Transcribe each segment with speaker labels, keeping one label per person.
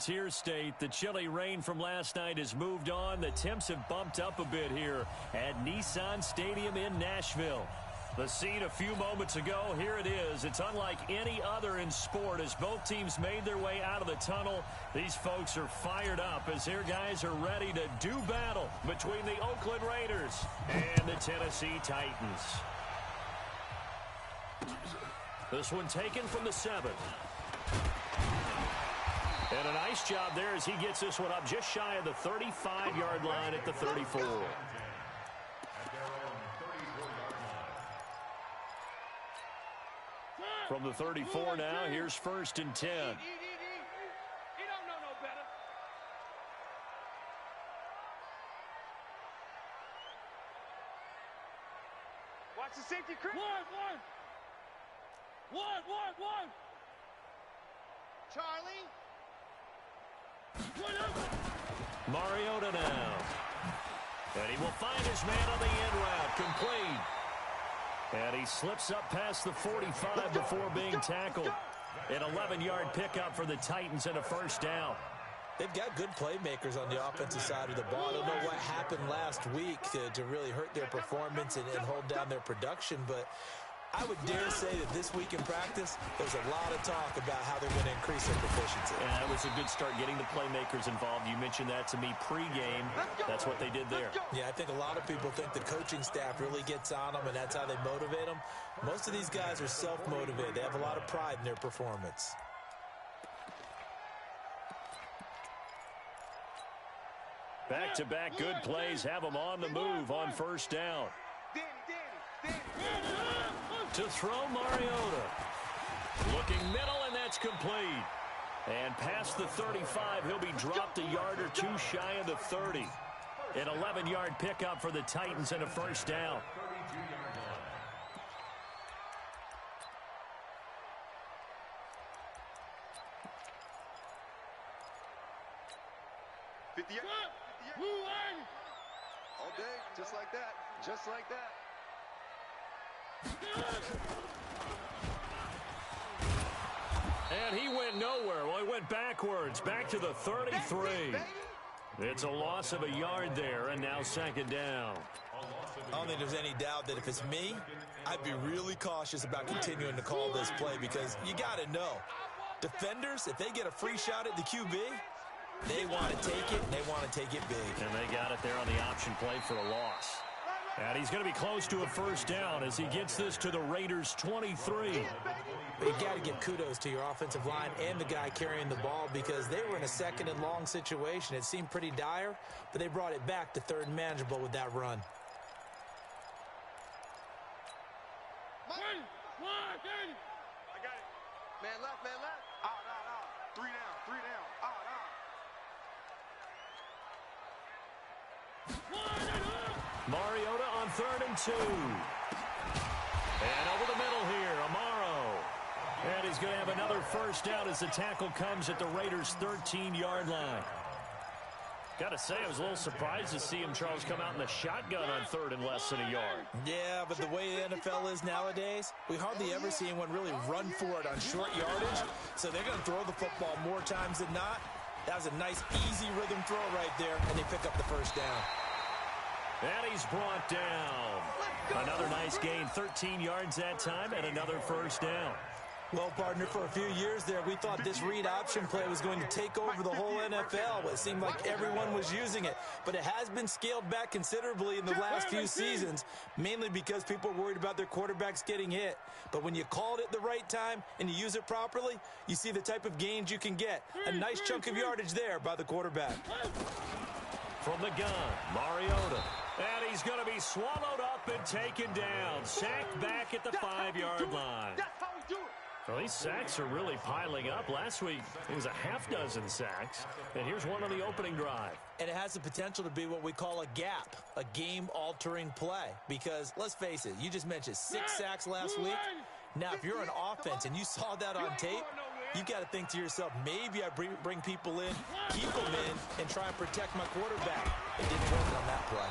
Speaker 1: Frontier State. The chilly rain from last night has moved on. The temps have bumped up a bit here at Nissan Stadium in Nashville. The scene a few moments ago, here it is. It's unlike any other in sport as both teams made their way out of the tunnel. These folks are fired up as their guys are ready to do battle between the Oakland Raiders and the Tennessee Titans. This one taken from the 7. And a nice job there as he gets this one up just shy of the 35-yard line at the 34. From the 34 now, here's 1st and 10.
Speaker 2: He don't know no better. Watch the safety, Chris. One. Charlie.
Speaker 1: Mariota now. And he will find his man on the end route. Complete. And he slips up past the 45 before being tackled. An 11-yard pickup for the Titans and a 1st down.
Speaker 3: They've got good playmakers on the offensive side of the ball. I don't know what happened last week to really hurt their performance and hold down their production, but I would dare say that this week in practice, there's a lot of talk about how they're going to increase their proficiency.
Speaker 1: And that was a good start getting the playmakers involved. You mentioned that to me pregame. That's what they did there.
Speaker 3: Yeah, I think a lot of people think the coaching staff really gets on them, and that's how they motivate them. Most of these guys are self-motivated. They have a lot of pride in their performance.
Speaker 1: Back-to-back good plays have them on the move on 1st down. To throw Mariota. Looking middle, and that's complete. And past the 35, he'll be dropped a yard or two shy of the 30. An 11-yard pickup for the Titans and a 1st down.
Speaker 2: All day, just like that. Just like that.
Speaker 1: And he went nowhere. Well, he went backwards, back to the 33. It's a loss of a yard there, and now 2nd down.
Speaker 3: I don't think there's any doubt that if it's me, I'd be really cautious about continuing to call this play because you got to know, defenders, if they get a free shot at the QB, they want to take it, and they want to take it big.
Speaker 1: And they got it there on the option play for a loss. And he's going to be close to a 1st down as he gets this to the Raiders' 23.
Speaker 3: You got to give kudos to your offensive line and the guy carrying the ball because they were in a 2nd and long situation. It seemed pretty dire, but they brought it back to 3rd and manageable with that run.
Speaker 2: I got it. Man left. Out. 3 down.
Speaker 1: Mariota on 3rd and 2. And over the middle here, Amaro. And he's going to have another 1st down as the tackle comes at the Raiders' 13-yard line. Got to say, I was a little surprised to see him, Charles, come out in the shotgun on 3rd and less than a yard.
Speaker 3: Yeah, but the way the NFL is nowadays, we hardly ever see anyone really run for it on short yardage. So they're going to throw the football more times than not. That was a nice, easy rhythm throw right there, and they pick up the 1st down.
Speaker 1: And he's brought down. Another nice gain, 13 yards that time, and another 1st down.
Speaker 3: Well, partner, for a few years there, we thought this read option play was going to take over the whole NFL. It seemed like everyone was using it, but it has been scaled back considerably in the last few seasons, mainly because people are worried about their quarterbacks getting hit. But when you call it at the right time and you use it properly, you see the type of gains you can get. A nice chunk of yardage there by the quarterback.
Speaker 1: From the gun, Mariota. And he's going to be swallowed up and taken down. Sacked back at the 5-yard line.
Speaker 2: That's how we do it.
Speaker 1: Well, these sacks are really piling up. Last week, it was a half-dozen sacks. And here's one on the opening drive.
Speaker 3: And it has the potential to be what we call a gap, a game-altering play. Because, let's face it, you just mentioned 6 sacks last week. Now, if you're an offense and you saw that on tape, you got to think to yourself, maybe I bring people in, keep them in, and try and protect my quarterback. It didn't work on that play.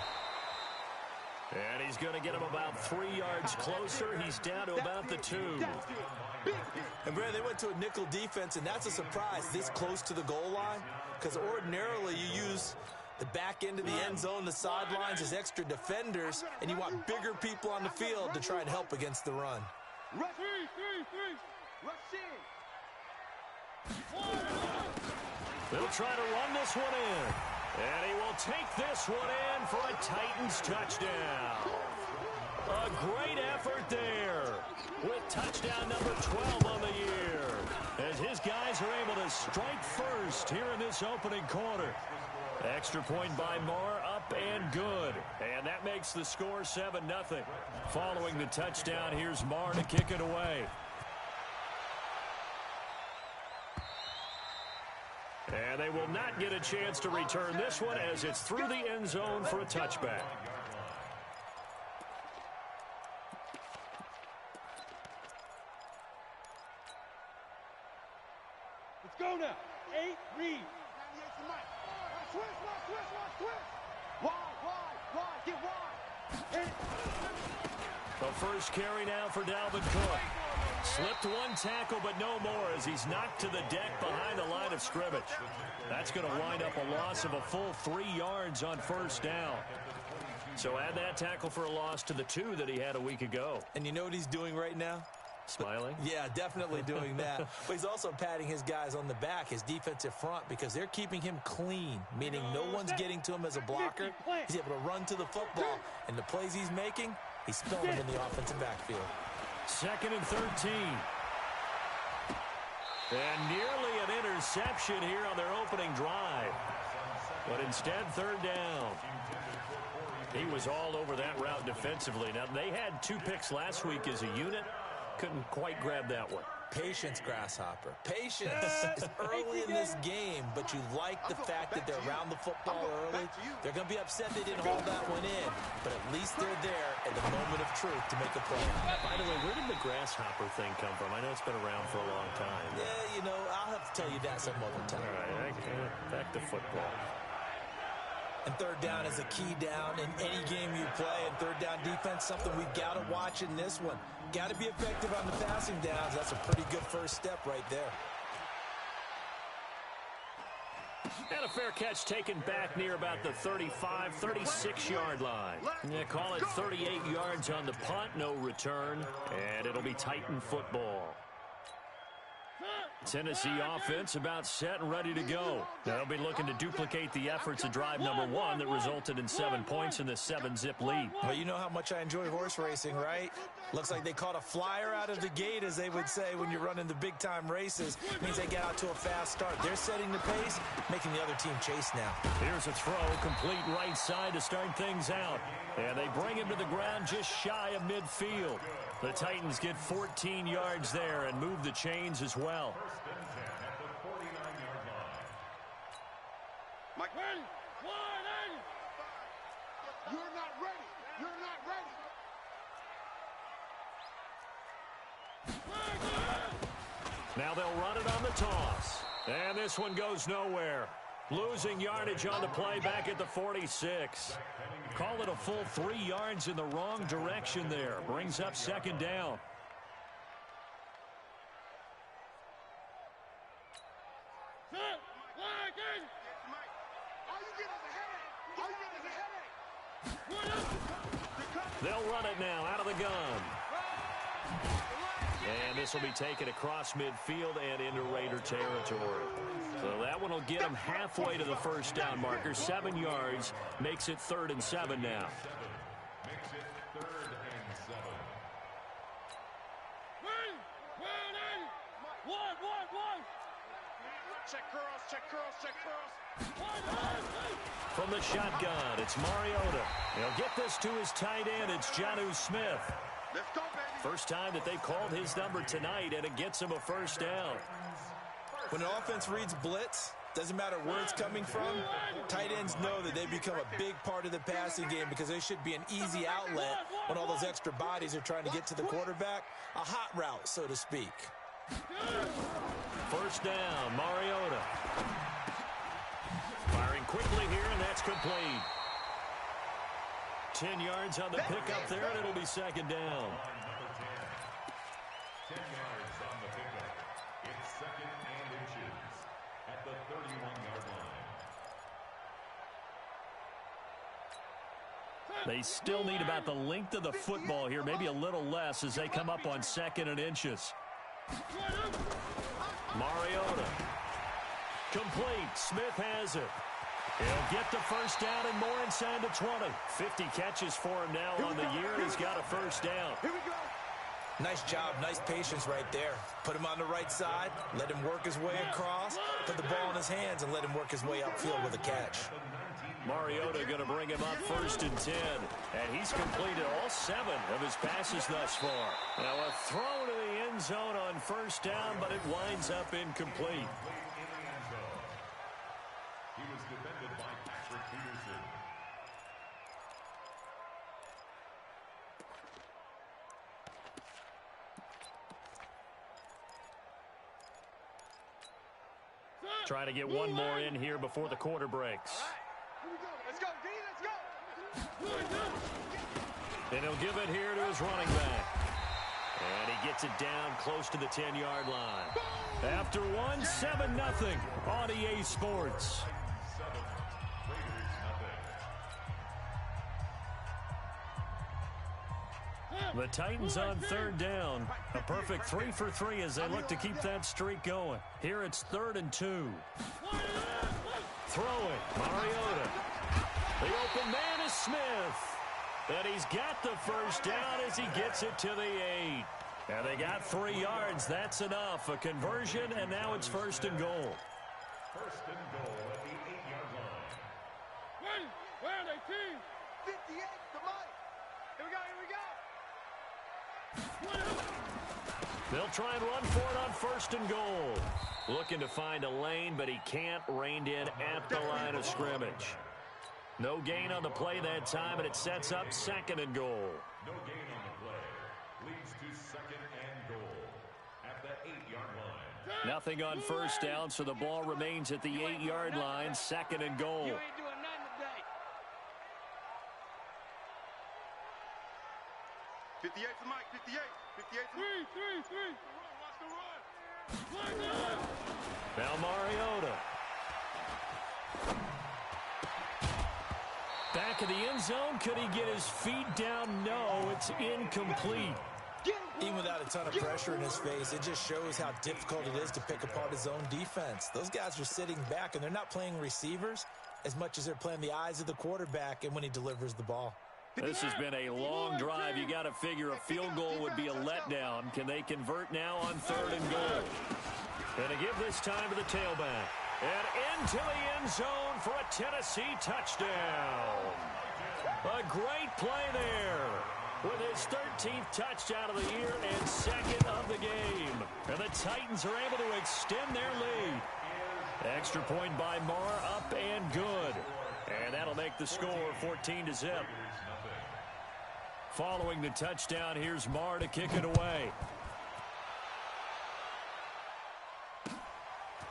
Speaker 1: And he's going to get him about 3 yards closer. He's down to about the 2.
Speaker 3: And, Brad, they went to a nickel defense, and that's a surprise this close to the goal line, because ordinarily you use the back end of the end zone, the sidelines as extra defenders, and you want bigger people on the field to try and help against the run.
Speaker 1: They'll try to run this one in. And he will take this one in for a Titans touchdown. A great effort there with touchdown number 12 on the year, as his guys are able to strike first here in this opening quarter. Extra point by Marr, up and good. And that makes the score 7-0. Following the touchdown, here's Marr to kick it away. And they will not get a chance to return this one as it's through the end zone for a touchback.
Speaker 4: Let's go now. 8, read. Wide, get wide.
Speaker 1: The first carry now for Dalvin Cook. Slipped one tackle, but no more as he's knocked to the deck behind the line of scrimmage. That's going to wind up a loss of a full 3 yards on first down. So add that tackle for a loss to the 2 that he had a week ago.
Speaker 3: And you know what he's doing right now?
Speaker 1: Smiling?
Speaker 3: Yeah, definitely doing that. But he's also patting his guys on the back, his defensive front, because they're keeping him clean, meaning no one's getting to him as a blocker. He's able to run to the football, and the plays he's making, he's spilling them in the offensive backfield.
Speaker 1: 2nd and 13. And nearly an interception here on their opening drive. But instead, 3rd down. He was all over that route defensively. Now, they had 2 picks last week as a unit. Couldn't quite grab that one.
Speaker 3: Patience, Grasshopper. Patience. It's early in this game, but you like the fact that they're around the football early. They're going to be upset they didn't hold that one in, but at least they're there at the moment of truth to make a play.
Speaker 1: By the way, where did the Grasshopper thing come from? I know it's been around for a long time.
Speaker 3: Yeah, you know, I'll have to tell you that some other time.
Speaker 1: All right, back to football.
Speaker 3: And 3rd down is a key down in any game you play. And 3rd down defense, something we've got to watch in this one. Got to be effective on the passing downs. That's a pretty good first step right there.
Speaker 1: And a fair catch taken back near about the 35, 36-yard line. Yeah, call it 38 yards on the punt, no return. And it'll be Titan football. Tennessee offense about set and ready to go. They'll be looking to duplicate the efforts of drive number 1 that resulted in 7 points in the 7-zip lead.
Speaker 3: Well, you know how much I enjoy horse racing, right? Looks like they caught a flyer out of the gate, as they would say when you're running the big-time races. Means they get out to a fast start. They're setting the pace, making the other team chase now.
Speaker 1: Here's a throw, complete right side to start things out. And they bring him to the ground just shy of midfield. The Titans get 14 yards there and move the chains as well.
Speaker 2: Mike, ready? You're not ready. You're not ready.
Speaker 1: Now they'll run it on the toss. And this one goes nowhere. Losing yardage on the play back at the 46. Call it a full 3 yards in the wrong direction there. Brings up 2nd down. They'll run it now out of the gun. And this will be taken across midfield and into Raider territory. So that one will get them halfway to the first down marker. 7 yards makes it 3rd and 7 now.
Speaker 2: Check curls.
Speaker 1: From the shotgun, it's Mariota. He'll get this to his tight end. It's Jonnu Smith.
Speaker 2: Let's go, baby.
Speaker 1: First time that they called his number tonight, and it gets him a first down.
Speaker 3: When an offense reads blitz, doesn't matter where it's coming from, tight ends know that they become a big part of the passing game because they should be an easy outlet when all those extra bodies are trying to get to the quarterback. A hot route, so to speak.
Speaker 1: First down, Mariota. Firing quickly here, and that's complete. 10 yards on the pickup there, and it'll be second down.
Speaker 5: 10 yards on the pickup. It's second and inches at the 31-yard line.
Speaker 1: They still need about the length of the football here, maybe a little less as they come up on second and inches. Mariota. Complete. Smith has it. He'll get the first down and more inside the 20. 50 catches for him now on the year, and he's got a first down.
Speaker 4: Here we go.
Speaker 3: Nice job, nice patience right there. Put him on the right side, let him work his way across, put the ball in his hands, and let him work his way upfield with a catch.
Speaker 1: Mariota going to bring him up first and 10. And he's completed all 7 of his passes thus far. Now a throw to the end zone on first down, but it winds up incomplete.
Speaker 5: He was defended by Patrick Peterson.
Speaker 1: Trying to get one more in here before the quarter breaks.
Speaker 2: Here we go. Let's go, D. Let's go.
Speaker 1: And he'll give it here to his running back. And he gets it down close to the 10-yard line. After one, 7-0 on EA Sports. The Titans on third down. A perfect 3 for 3 as they look to keep that streak going. Here it's 3rd and 2. Throwing. Mariota. The open man is Smith. And he's got the first down as he gets it to the 8. And they got 3 yards. That's enough. A conversion, and now it's 1st and goal.
Speaker 5: 1st and goal at the 8-yard line.
Speaker 4: Where are they, team?
Speaker 2: 58 to Mike. Here we go. Here we go.
Speaker 1: They'll try and run for it on 1st and goal. Looking to find a lane, but he can't. Reined in at the line of scrimmage. No gain on the play that time, and it sets up 2nd and goal.
Speaker 5: No gain on the play. Leads to 2nd and goal at the 8-yard line.
Speaker 1: Nothing on first down, so the ball remains at the 8-yard line. 2nd and goal.
Speaker 4: You ain't doing nothing today.
Speaker 2: 58 to Mike. 58. 58 to Mike.
Speaker 4: Three.
Speaker 2: Watch the run.
Speaker 1: Now Mariota. Back of the end zone. Could he get his feet down? No, it's incomplete.
Speaker 3: Even without a ton of pressure in his face, it just shows how difficult it is to pick apart his own defense. Those guys are sitting back, and they're not playing receivers as much as they're playing the eyes of the quarterback and when he delivers the ball.
Speaker 1: This has been a long drive. You got to figure a field goal would be a letdown. Can they convert now on 3rd and goal? And to give this time to the tailback. And into the end zone for a Tennessee touchdown. A great play there with his 13th touchdown of the year and 2nd of the game. And the Titans are able to extend their lead. Extra point by Marr, up and good. And that'll make the score 14-0. Following the touchdown, here's Marr to kick it away.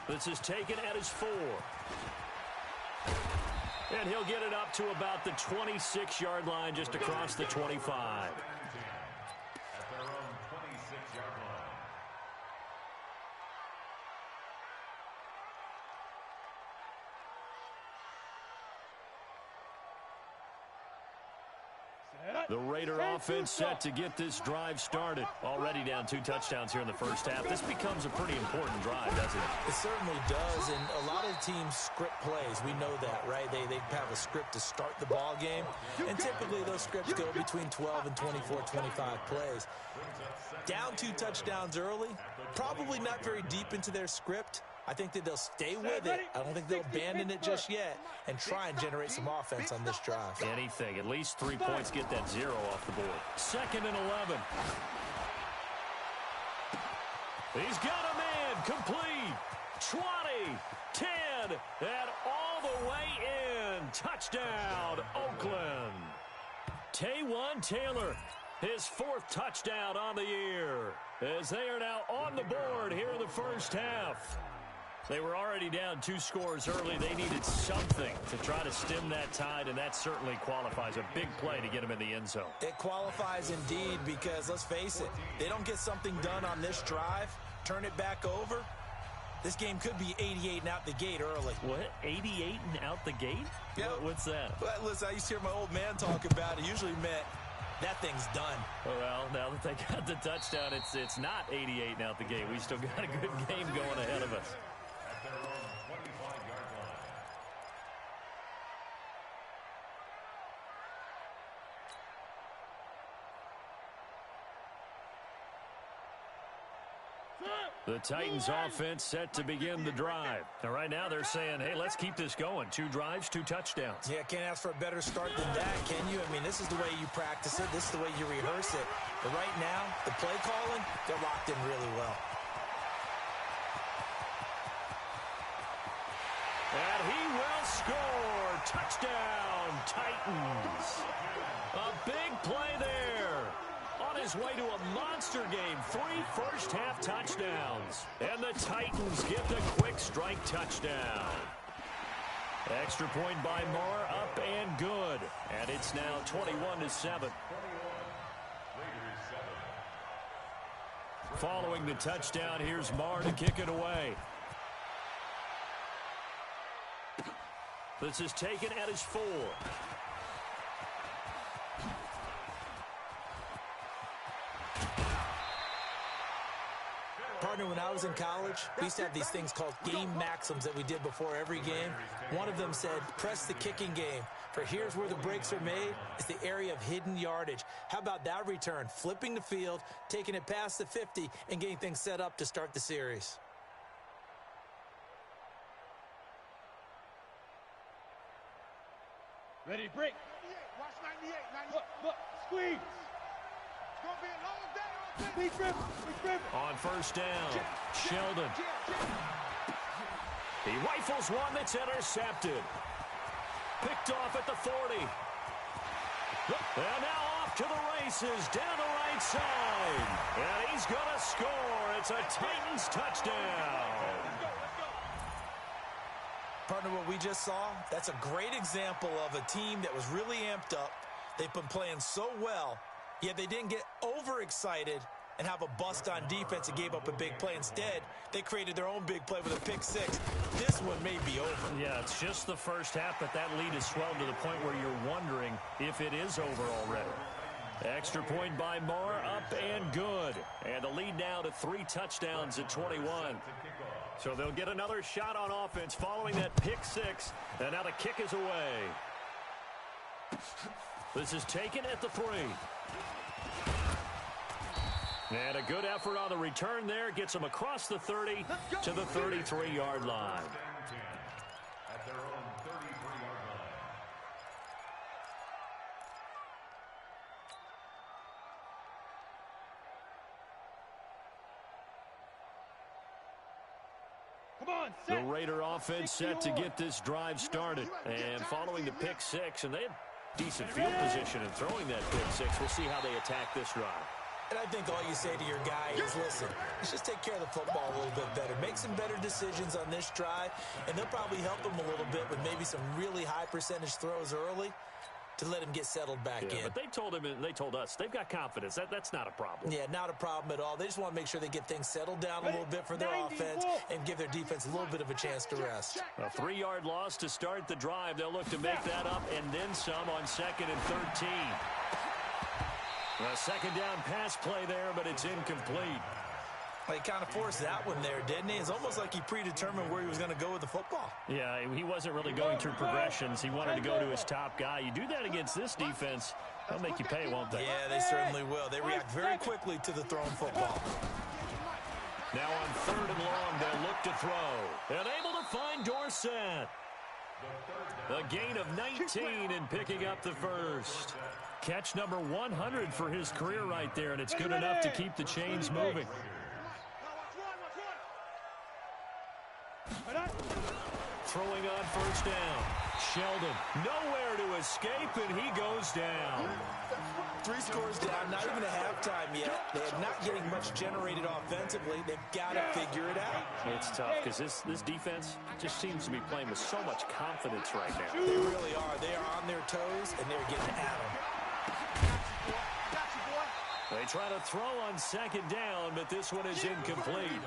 Speaker 1: This is taken at his 4. And he'll get it up to about the 26-yard line, just across the 25.
Speaker 5: At their own 26-yard line.
Speaker 1: The Raider offense set to get this drive started. Already down 2 touchdowns here in the first half. This becomes a pretty important drive, doesn't it?
Speaker 3: It certainly does, and a lot of teams script plays. We know that, right? They have a script to start the ball game, and typically those scripts go between 12 and 24, 25 plays. Down 2 touchdowns early, probably not very deep into their script. I think that they'll stay with it. I don't think they'll abandon it just yet and try and generate some offense on this drive.
Speaker 1: Anything. At least 3 points, get that 0 off the board. 2nd and 11. He's got a man. Complete. 20, 10, and all the way in. Touchdown, Oakland. Taywan Taylor, his 4th touchdown on the year, as they are now on the board here in the first half. They were already down 2 scores early. They needed something to try to stem that tide, and that certainly qualifies. A big play to get them in the end zone.
Speaker 3: It qualifies indeed because, let's face it, they don't get something done on this drive, turn it back over, this game could be 88 and out the gate early.
Speaker 1: What? 88 and out the gate?
Speaker 3: Yep.
Speaker 1: What's that?
Speaker 3: Well, listen, I used to hear my old man talk about it. Usually meant that thing's done.
Speaker 1: Well, now that they got the touchdown, it's not 88 and out the gate. We still got a good game going ahead of us.
Speaker 5: At their own 25-yard line.
Speaker 1: The Titans offense set to begin the drive. Now, right now they're saying, hey, let's keep this going. 2 drives, 2 touchdowns.
Speaker 3: Yeah, can't ask for a better start than that, can you? I mean, this is the way you practice it. This is the way you rehearse it. But right now, the play calling, they're locked in really well.
Speaker 1: And he will score. Touchdown, Titans. A big play there. On his way to a monster game, 3 first-half touchdowns. And the Titans get the quick strike touchdown. Extra point by Moore, up and good. And it's now 21-7. Following the touchdown, here's Moore to kick it away. This is taken at his 4.
Speaker 3: Partner, when I was in college, we used to have these things called game maxims that we did before every game. One of them said, press the kicking game. For here's where the breaks are made. It's the area of hidden yardage. How about that return? Flipping the field, taking it past the 50, and getting things set up to start the series.
Speaker 4: Ready, break.
Speaker 2: 98, watch 98, 98.
Speaker 4: Look, squeeze.
Speaker 2: It's going to be a long day on
Speaker 4: Big dribble, big dribble.
Speaker 1: On first down, Sheldon. He rifles one that's intercepted. Picked off at the 40. And now off to the races, down the right side. And he's going to score. It's a Titans touchdown.
Speaker 3: Partner, what we just saw, that's a great example of a team that was really amped up. They've been playing so well, yet they didn't get overexcited and have a bust on defense and gave up a big play. Instead, they created their own big play with a pick 6. This one may be over.
Speaker 1: Yeah, it's just the first half, but that lead has swelled to the point where you're wondering if it is over already. Extra point by Moore, up and good. And the lead now to 3 touchdowns at 21. So they'll get another shot on offense following that pick 6. And now the kick is away. This is taken at the 3. And a good effort on the return there. Gets them across the 30 to the 33-yard line.
Speaker 5: At their own 33-yard line.
Speaker 4: Come on,
Speaker 1: The
Speaker 4: set.
Speaker 1: Raider offense set to get this drive started. And following the pick 6, and they had decent field position in throwing that pick 6. We'll see how they attack this drive.
Speaker 3: And I think all you say to your guy is, listen, let's just take care of the football a little bit better. Make some better decisions on this drive, and they'll probably help him a little bit with maybe some really high percentage throws early to let him get settled back in.
Speaker 1: But they told him, and they told us, they've got confidence. That's not a problem.
Speaker 3: Yeah, not a problem at all. They just want to make sure they get things settled down a little bit for their offense and give their defense a little bit of a chance to rest.
Speaker 1: A 3-yard loss to start the drive. They'll look to make that up and then some on 2nd and 13. A second down pass play there, but it's incomplete.
Speaker 3: Well, he kind of forced that one there, didn't he? It's almost like he predetermined where he was going to go with the football.
Speaker 1: Yeah, he wasn't really going through progressions. He wanted to go to his top guy. You do that against this defense, they'll make you pay, won't they?
Speaker 3: Yeah, they certainly will. They react very quickly to the thrown football.
Speaker 1: Now on 3rd and long, they'll look to throw. And able to find Dorsett. A gain of 19 and picking up the first. Catch number 100 for his career right there, and it's good enough to keep the chains moving. throwing on first down. Sheldon nowhere to escape, and he goes down.
Speaker 3: 3 scores down, not even a halftime yet. They're not getting much generated offensively. They've got to figure it out.
Speaker 1: It's tough because this defense just seems to be playing with so much confidence right now.
Speaker 3: They really are. They are on their toes, and they're getting at them.
Speaker 1: They try to throw on second down, but this one is incomplete.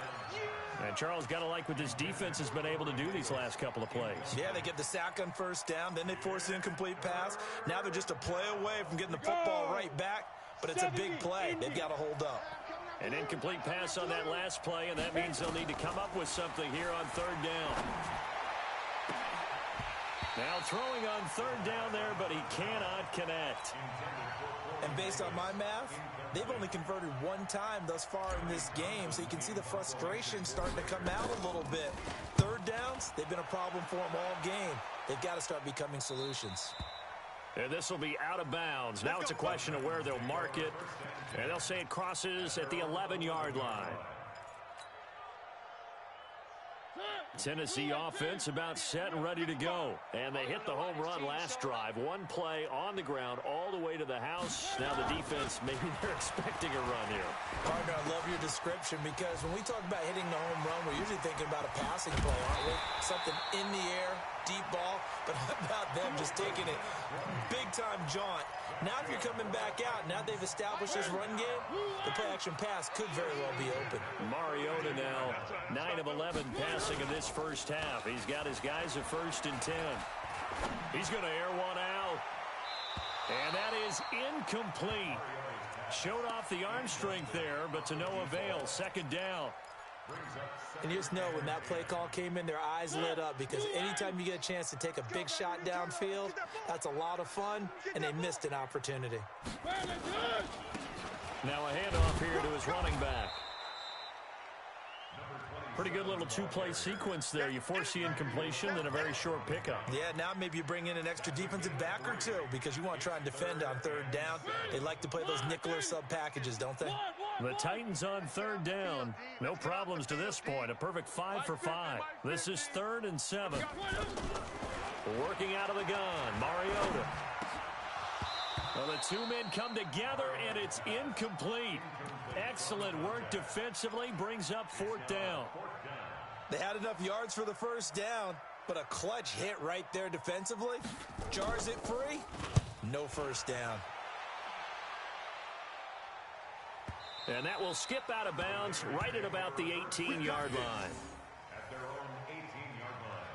Speaker 1: And Charles, got to like what this defense has been able to do these last couple of plays.
Speaker 3: Yeah, they get the sack on first down, then they force an incomplete pass. Now they're just a play away from getting the football right back, but it's a big play. They've got to hold up.
Speaker 1: An incomplete pass on that last play, and that means they'll need to come up with something here on third down. Now throwing on third down there, but he cannot connect.
Speaker 3: And based on my math, they've only converted 1 time thus far in this game, so you can see the frustration starting to come out a little bit. Third downs, they've been a problem for them all game. They've got to start becoming solutions.
Speaker 1: And this will be out of bounds. Now it's a question of where they'll mark it. And they'll say it crosses at the 11-yard line. Tennessee offense about set and ready to go. And they hit the home run last drive. 1 play on the ground all the way to the house. Now the defense, maybe they're expecting a run here.
Speaker 3: Partner, I love your description because when we talk about hitting the home run, we're usually thinking about a passing play, aren't we? Something in the air, deep ball. But how about them just taking it big-time jaunt? Now if you're coming back out, now they've established this run game, the play-action pass could very well be open.
Speaker 1: Mariota now 9 of 11 passing in this first half. He's got his guys at 1st and 10. He's going to air one out. And that is incomplete. Showed off the arm strength there, but to no avail. 2nd down.
Speaker 3: And you just know when that play call came in, their eyes lit up because anytime you get a chance to take a big shot downfield, that's a lot of fun, and they missed an opportunity.
Speaker 1: Now a handoff here to his running back. Pretty good little 2-play sequence there. You force the incompletion, then a very short pickup.
Speaker 3: Yeah, now maybe you bring in an extra defensive back or 2 because you want to try and defend on 3rd down. They like to play those nickel or sub packages, don't they?
Speaker 1: The Titans on 3rd down. No problems to this point. A perfect 5 for 5. This is 3rd and 7. Working out of the gun, Mariota. Well, the 2 men come together, and it's incomplete. Excellent work defensively, brings up 4th down.
Speaker 3: They had enough yards for the 1st down, but a clutch hit right there defensively. Jars it free. No 1st down.
Speaker 1: And that will skip out of bounds right at about the 18-yard line.
Speaker 5: At their own 18-yard line.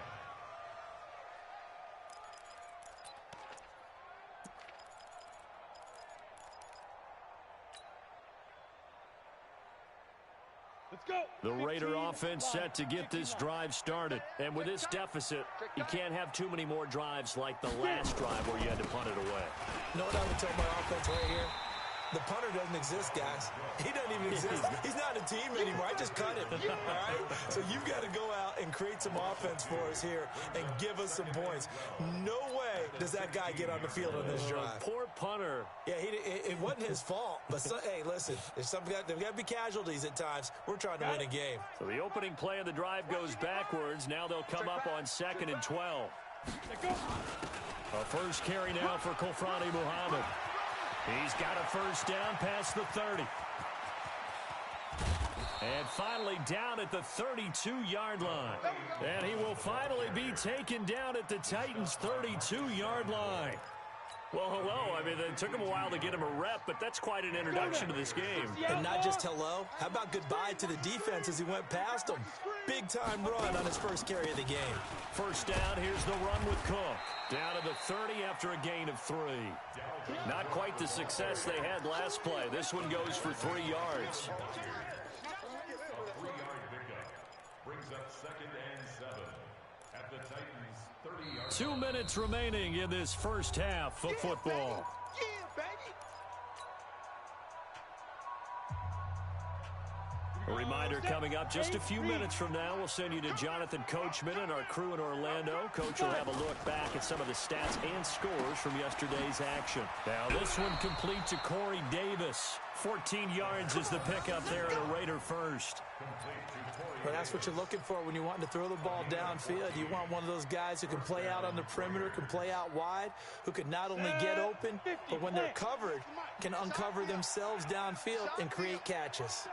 Speaker 4: Let's go.
Speaker 1: The Raider offense set to get this drive started. And with this deficit, you can't have too many more drives like the last drive where you had to punt it away.
Speaker 3: You know what I would tell my offense right here? The punter doesn't exist, guys. He doesn't even exist. He's not a team anymore. I just cut him, all right? So you've got to go out and create some offense for us here and give us some points. No way does that guy get on the field on this drive.
Speaker 1: Poor punter.
Speaker 3: Yeah, it wasn't his fault. But, hey, listen, there's got to be casualties at times. We're trying to win a game.
Speaker 1: So the opening play of the drive goes backwards. Now they'll come up on 2nd and 12. A first carry now for Kofrani Muhammad. He's got a 1st down past the 30. And finally down at the 32-yard line. And he will finally be taken down at the Titans' 32-yard line. Well, hello. I mean, it took him a while to get him a rep, but that's quite an introduction to this game.
Speaker 3: And not just hello. How about goodbye to the defense as he went past him? Big-time run on his first carry of the game.
Speaker 1: 1st down, here's the run with Cook. Down to the 30 after a gain of 3. Not quite the success they had last play. This one goes for 3 yards.
Speaker 5: A 3-yard pickup brings up 2nd and 7 at the Titans' 30-yard
Speaker 1: 2 minutes remaining in this first half of football.
Speaker 4: Here
Speaker 1: A reminder coming up just a few minutes from now. We'll send you to Jonathan Coachman and our crew in Orlando. Coach will have a look back at some of the stats and scores from yesterday's action. Now this one complete to Corey Davis. 14 yards is the pickup there at a Raider first.
Speaker 3: Well, that's what you're looking for when you want to throw the ball downfield. You want one of those guys who can play out on the perimeter, can play out wide, who can not only get open, but when they're covered, can uncover themselves downfield and create catches.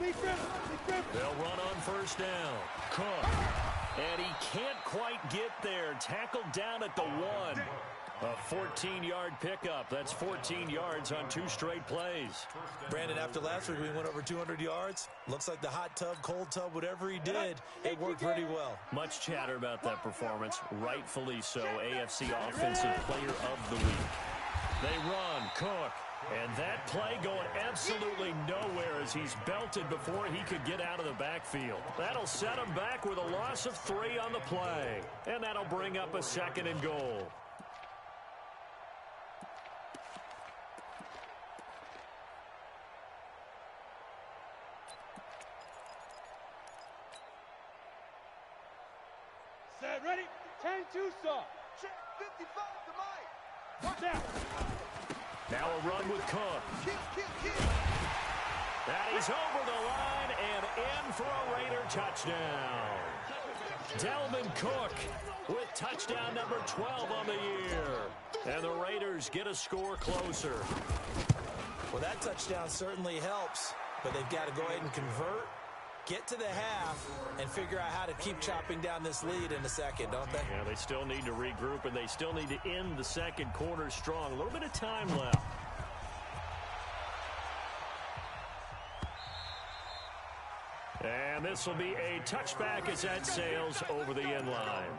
Speaker 1: They'll run on first down. Cook. And he can't quite get there. Tackled down at the 1. A 14-yard pickup. That's 14 yards on 2 straight plays.
Speaker 3: Brandon, after last week, we went over 200 yards. Looks like the hot tub, cold tub, whatever he did, it worked pretty well.
Speaker 1: Much chatter about that performance. Rightfully so. AFC Offensive Player of the Week. They run. Cook. And that play going absolutely nowhere as he's belted before he could get out of the backfield. That'll set him back with a loss of 3 on the play. And that'll bring up a 2nd and goal.
Speaker 4: Set, ready? 10-2 saw.
Speaker 2: Check 55 to Mike.
Speaker 4: Watch out.
Speaker 1: Now a run with Cook.
Speaker 2: Kill.
Speaker 1: And he's over the line and in for a Raider touchdown. Dalvin Cook with touchdown number 12 on the year. And the Raiders get a score closer.
Speaker 3: Well, that touchdown certainly helps, but they've got to go ahead and convert, get to the half, and figure out how to keep chopping down this lead in a second, don't they?
Speaker 1: Yeah, they still need to regroup, and they still need to end the second quarter strong. A little bit of time left. And this will be a touchback as that sails over the end line.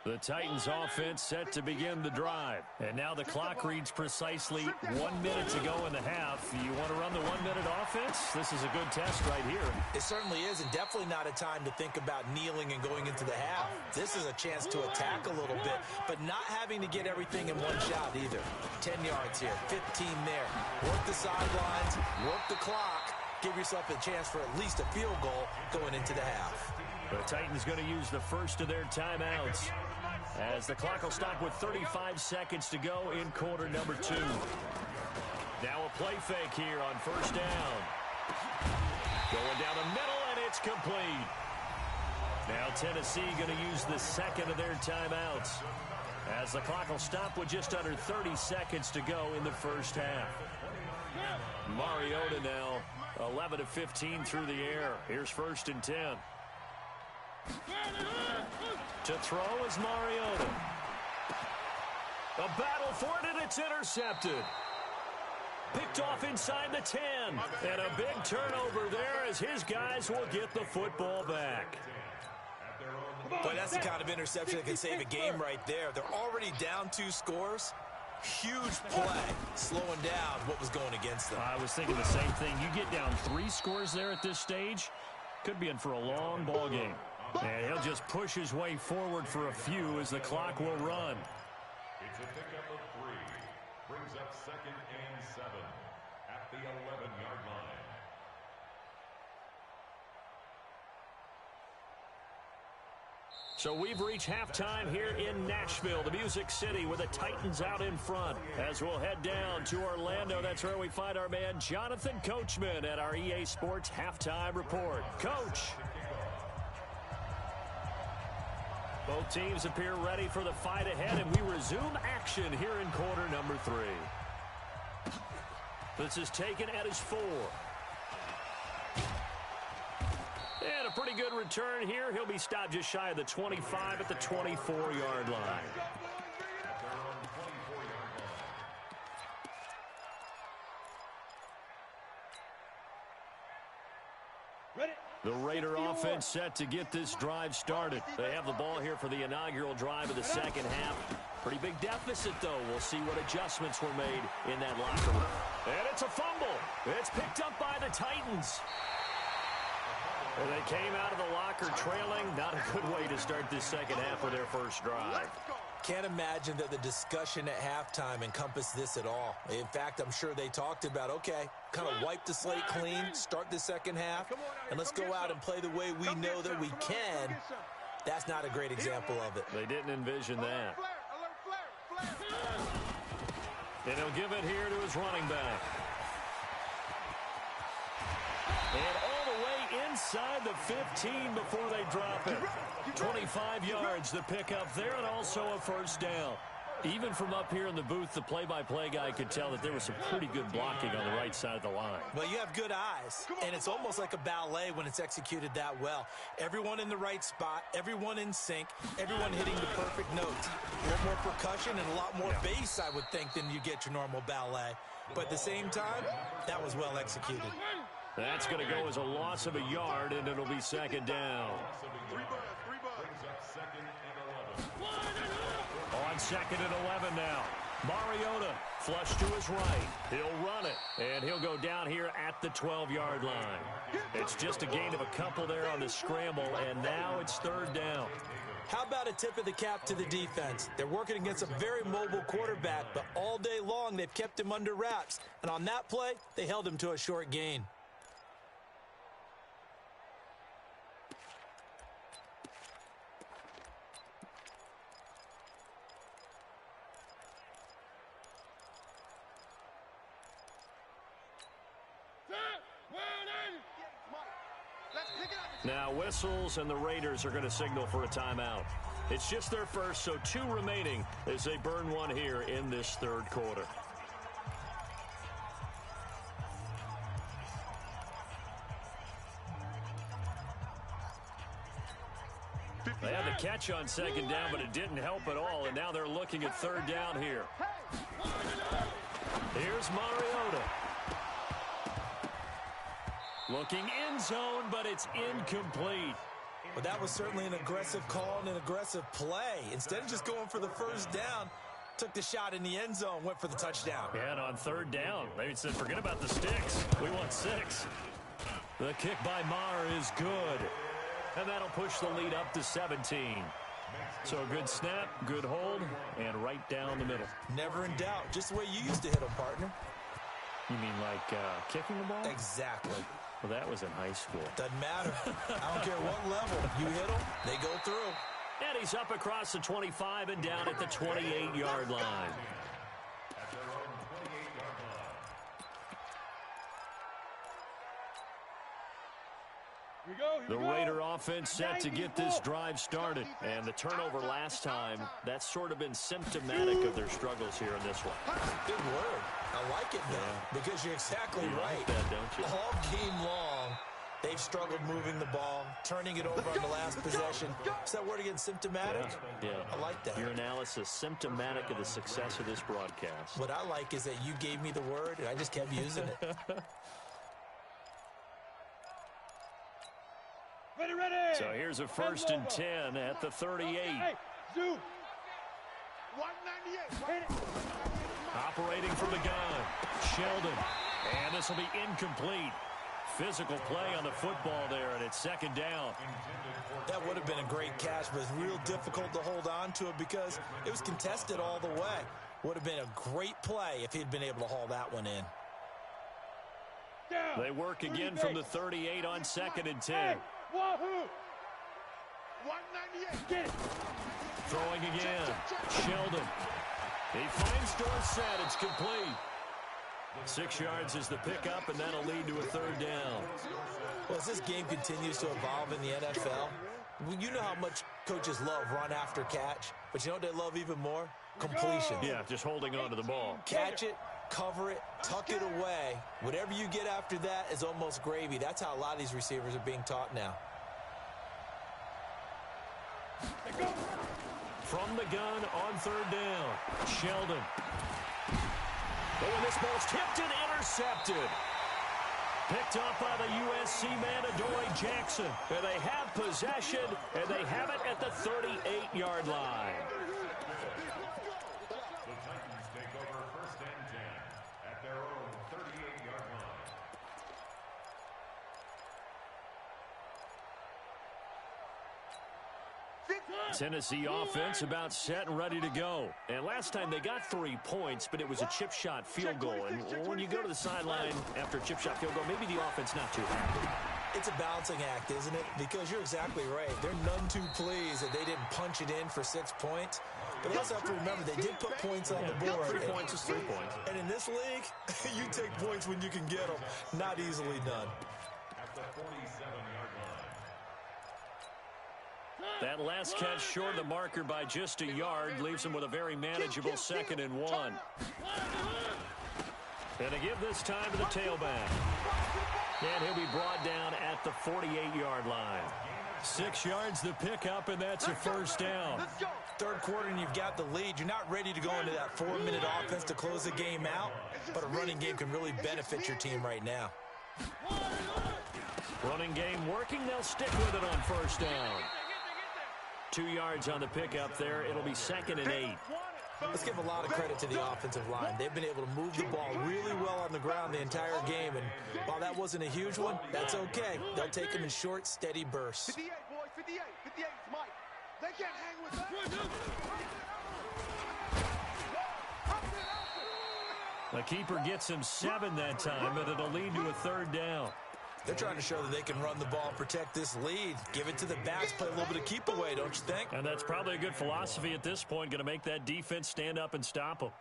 Speaker 1: The Titans offense set to begin the drive. And now the clock reads precisely 1 minute to go in the half. You want to run the 1 minute offense? This is a good test right here.
Speaker 3: It certainly is, and definitely not a time to think about kneeling and going into the half. This is a chance to attack a little bit, but not having to get everything in one shot either. 10 yards here, 15 there. Work the sidelines, work the clock, give yourself a chance for at least a field goal going into the half.
Speaker 1: The Titans going to use the first of their timeouts as the clock will stop with 35 seconds to go in quarter number 2. Now a play fake here on first down. Going down the middle, and it's complete. Now Tennessee going to use the second of their timeouts as the clock will stop with just under 30 seconds to go in the first half. Mariota now 11 of 15 through the air. Here's 1st and 10. To throw is Mariota. A battle for it, and it's intercepted. Picked off inside the 10. And a big turnover there as his guys will get the football back.
Speaker 3: Boy, that's the kind of interception that can save a game right there. They're already down 2 scores. Huge play, slowing down what was going against them.
Speaker 1: I was thinking the same thing. You get down 3 scores there at this stage, could be in for a long ball game. And he'll just push his way forward for a few as the clock will run.
Speaker 5: It's a pickup of 3. Brings up 2nd and 7 at the 11-yard line.
Speaker 1: So we've reached halftime here in Nashville, the Music City, with the Titans out in front. As we'll head down to Orlando, that's where we find our man Jonathan Coachman at our EA Sports Halftime Report. Coach. Both teams appear ready for the fight ahead, and we resume action here in quarter number 3. This is taken at his 4. And a pretty good return here. He'll be stopped just shy of the 25 at the 24-yard line. The Raider offense set to get this drive started. They have the ball here for the inaugural drive of the second half. Pretty big deficit, though. We'll see what adjustments were made in that locker room. And it's a fumble. It's picked up by the Titans. Well, they came out of the locker trailing. Not a good way to start this second half of their first drive.
Speaker 3: Can't imagine that the discussion at halftime encompassed this at all. In fact, I'm sure they talked about, okay, kind of wipe the slate clean, start the second half, and let's go out and play the way we know that we can. That's not a great example of it.
Speaker 1: They didn't envision that. And he'll give it here to his running back. And all the way inside the 15 before they drop it. 25 yards to pick up there, and also a first down. Even from up here in the booth, the play-by-play guy could tell that there was some pretty good blocking on the right side of the line.
Speaker 3: Well, you have good eyes, and it's almost like a ballet when it's executed that well. Everyone in the right spot, everyone in sync, everyone hitting the perfect notes. A lot more percussion and a lot more bass, I would think, than you get your normal ballet. But at the same time, that was well executed.
Speaker 1: That's going to go as a loss of a yard, and it'll be second down. On second and 11 now. Mariota flush to his right. He'll run it, and he'll go down here at the 12-yard line. It's just a gain of a couple there on the scramble, and now it's third down.
Speaker 3: How about a tip of the cap to the defense? They're working against a very mobile quarterback, but all day long they've kept him under wraps. And on that play, they held him to a short gain.
Speaker 1: Now whistles, and the Raiders are going to signal for a timeout. It's just their first, so 2 remaining as they burn one here in this third quarter. They had the catch on second down, but it didn't help at all, and now they're looking at third down here. Here's Mariota. Looking end zone, but it's incomplete.
Speaker 3: Well, that was certainly an aggressive call and an aggressive play. Instead of just going for the first down, took the shot in the end zone, went for the touchdown.
Speaker 1: And on third down, they said, forget about the sticks. We want 6. The kick by Maher is good. And that'll push the lead up to 17. So a good snap, good hold, and right down the middle.
Speaker 3: Never in doubt. Just the way you used to hit them, partner.
Speaker 1: You mean like kicking the ball?
Speaker 3: Exactly.
Speaker 1: Well, that was in high school.
Speaker 3: Doesn't matter. I don't care what level. You hit them, they go through.
Speaker 1: And he's up across the 25 and down at the 28-yard line. The Raider offense set to get this drive started. And the turnover last time, that's sort of been symptomatic of their struggles here in this one.
Speaker 3: Good word. I like it, though, because you're exactly right.
Speaker 1: Like that, don't you?
Speaker 3: All game long, they've struggled moving the ball, turning it over on the last possession. Is that word again, symptomatic?
Speaker 1: Yeah.
Speaker 3: I like that.
Speaker 1: Your analysis, symptomatic of the success of this broadcast.
Speaker 3: What I like is that you gave me the word, and I just kept using it.
Speaker 4: Ready.
Speaker 1: So here's a first and 10 at the 38.
Speaker 4: Hey, Zoo.
Speaker 2: 198.
Speaker 1: Operating from the gun, Sheldon. And this will be incomplete. Physical play on the football there, and it's second down.
Speaker 3: That would have been a great catch, but it's real difficult to hold on to it because it was contested all the way. Would have been a great play if he'd been able to haul that one in.
Speaker 1: They work again from the 38 on second and 10.
Speaker 4: Hey, Wahoo!
Speaker 2: 198.
Speaker 4: Get it.
Speaker 1: Throwing again, Sheldon. He finds Dorsett. It's complete. 6 yards is the pickup, and that'll lead to a third down.
Speaker 3: Well, as this game continues to evolve in the NFL, you know how much coaches love run after catch, but you know what they love even more? Completion.
Speaker 1: Yeah, just holding on to the ball.
Speaker 3: Catch it, cover it, tuck it away. Whatever you get after that is almost gravy. That's how a lot of these receivers are being taught now.
Speaker 1: From the gun on third down, Sheldon. Oh, and this ball's tipped and intercepted. Picked up by the USC man, Adoree Jackson. And they have possession, and they have it at the 38-yard line.
Speaker 5: The Titans take over first and 10 at their own 38-yard line.
Speaker 1: Tennessee offense about set and ready to go. And last time they got 3 points, but it was a chip shot field goal. And when you go to the sideline after a chip shot field goal, maybe the offense not too happy.
Speaker 3: It's a balancing act, isn't it? Because you're exactly right. They're none too pleased that they didn't punch it in for 6 points. But you also have to remember, they did put points on the board.
Speaker 1: 3 points is 3 points.
Speaker 3: And in this league, you take points when you can get them. Not easily done.
Speaker 5: At the 47-yard line.
Speaker 1: That last catch short of the marker by just a yard leaves him with a very manageable 2nd and 1. And to give this time to the tailback. And he'll be brought down at the 48-yard line. 6 yards the pickup, and that's a first down.
Speaker 3: Third quarter, and you've got the lead. You're not ready to go into that 4-minute offense to close the game out, but a running game can really benefit your team right now.
Speaker 1: Running game working. They'll stick with it on first down. 2 yards on the pickup there. It'll be 2nd and 8.
Speaker 3: Let's give a lot of credit to the offensive line. They've been able to move the ball really well on the ground the entire game, and while that wasn't a huge one, that's okay. They'll take them in short, steady bursts.
Speaker 2: 58, boys, 58. 58 is Mike. They can't hang with that.
Speaker 1: The keeper gets him 7 that time, but it'll lead to a 3rd down.
Speaker 3: They're trying to show that they can run the ball, protect this lead, give it to the backs, play a little bit of keep away, don't you think?
Speaker 1: And that's probably a good philosophy at this point, going to make that defense stand up and stop them.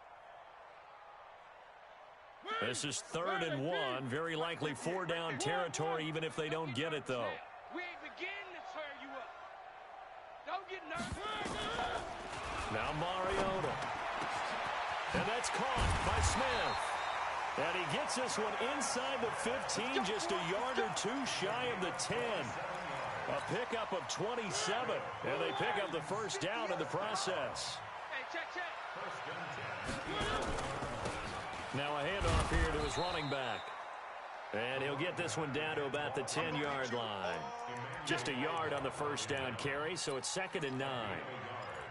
Speaker 1: This is 3rd and 1, very likely 4-down territory, even if they don't get it, though.
Speaker 4: We ain't beginning to tear you up. Don't get nervous.
Speaker 1: Now Mariota. And that's caught by Smith. And he gets this one inside the 15, just a yard or 2 shy of the 10. A pickup of 27, and they pick up the first down in the process.
Speaker 4: Hey, check.
Speaker 1: Now a handoff here to his running back. And he'll get this one down to about the 10-yard line. Just a yard on the first down carry, so it's 2nd and 9.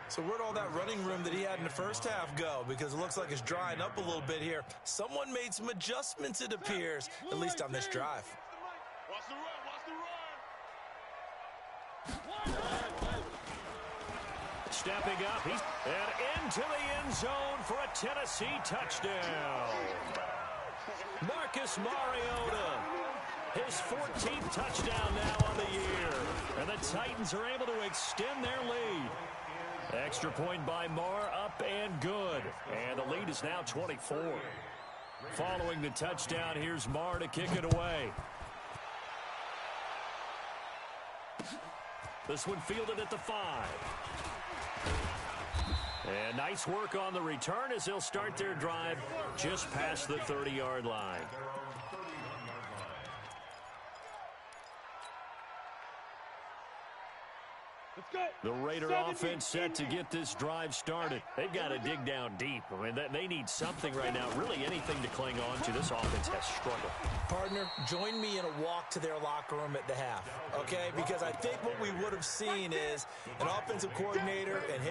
Speaker 3: So where'd all that running room that he had in the first half go? Because it looks like it's drying up a little bit here. Someone made some adjustments, it appears, at least on this drive.
Speaker 4: Watch the run.
Speaker 1: Stepping up, and into the end zone for a Tennessee touchdown. Marcus Mariota, his 14th touchdown now on the year. And the Titans are able to extend their lead. Extra point by Marr, up and good. And the lead is now 24. Following the touchdown, here's Marr to kick it away. This one fielded at the 5. And nice work on the return as they'll start their drive just past the 30-yard line. The Raider offense set to get this drive started. They've got to dig down deep. I mean, they need something right now, really anything to cling on to. This offense has struggled.
Speaker 3: Partner, join me in a walk to their locker room at the half, okay? Because I think what we would have seen is an offensive coordinator and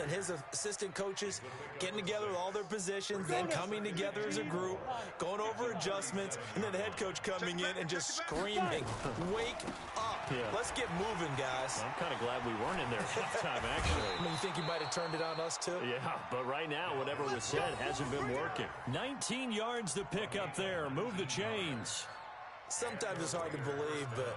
Speaker 3: his assistant coaches getting together with all their positions, then coming together as a group, going over adjustments, and then the head coach coming in and just screaming, wake up. Yeah. Let's get moving, guys.
Speaker 1: I'm kind of glad we weren't in there halftime, actually.
Speaker 3: I mean, you think you might have turned it on us, too?
Speaker 1: Yeah, but right now, whatever was said hasn't been working. 19 yards to pick up there. Move the chains.
Speaker 3: Sometimes it's hard to believe, but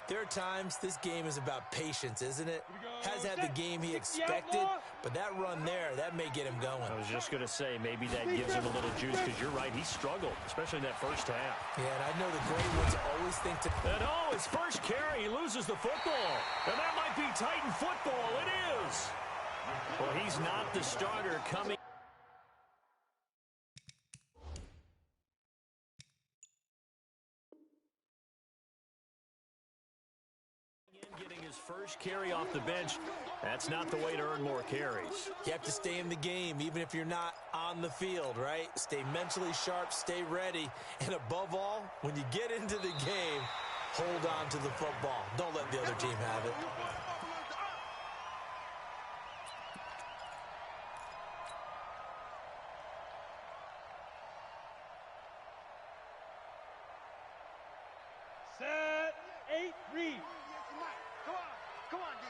Speaker 3: there are times this game is about patience, isn't it? Has had the game he expected, but that run there, that may get him going.
Speaker 1: I was just going to say, maybe that gives him a little juice, because you're right, he struggled, especially in that first half.
Speaker 3: Yeah, and I know the great ones always think to...
Speaker 1: And oh, his first carry, he loses the football. And that might be Titan football. It is. Well, he's not the starter coming. Getting his first carry off the bench, that's not the way to earn more carries.
Speaker 3: You have to stay in the game, even if you're not on the field, right? Stay mentally sharp, stay ready, and above all, when you get into the game, hold on to the football. Don't let the other team have it.
Speaker 4: Set, 8, read.
Speaker 2: Come on, D.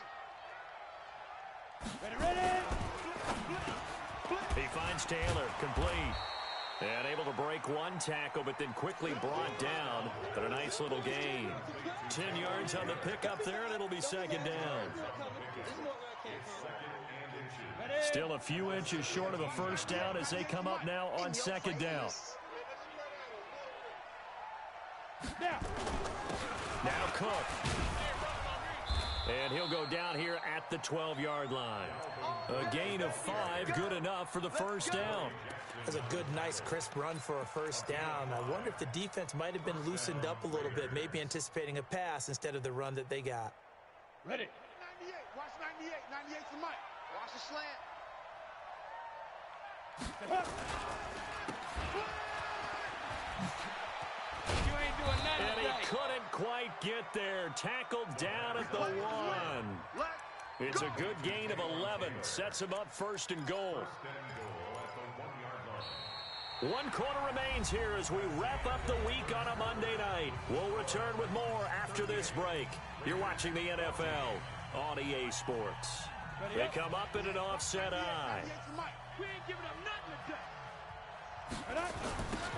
Speaker 1: He finds Taylor, complete. And able to break one tackle, but then quickly brought down. But a nice little gain. 10 yards on the pickup there, and it'll be second down. Still a few inches short of a first down as they come up now on second down. Now Cook. And he'll go down here at the 12-yard line. A gain of 5, good enough for the first down.
Speaker 3: That's a good, nice, crisp run for a first down. I wonder if the defense might have been loosened up a little bit, maybe anticipating a pass instead of the run that they got.
Speaker 4: Ready.
Speaker 2: 98. Watch 98. 98 for Mike. Watch the slant.
Speaker 4: You ain't doing nothing
Speaker 1: And he
Speaker 4: today.
Speaker 1: couldn't quite get there. Tackled down at the 1. It's a good gain of 11. Sets him up first and goal. 1 quarter remains here as we wrap up the week on a Monday night. We'll return with more after this break. You're watching the NFL on EA Sports. They come up in an offset eye.
Speaker 4: We ain't giving up nothing today.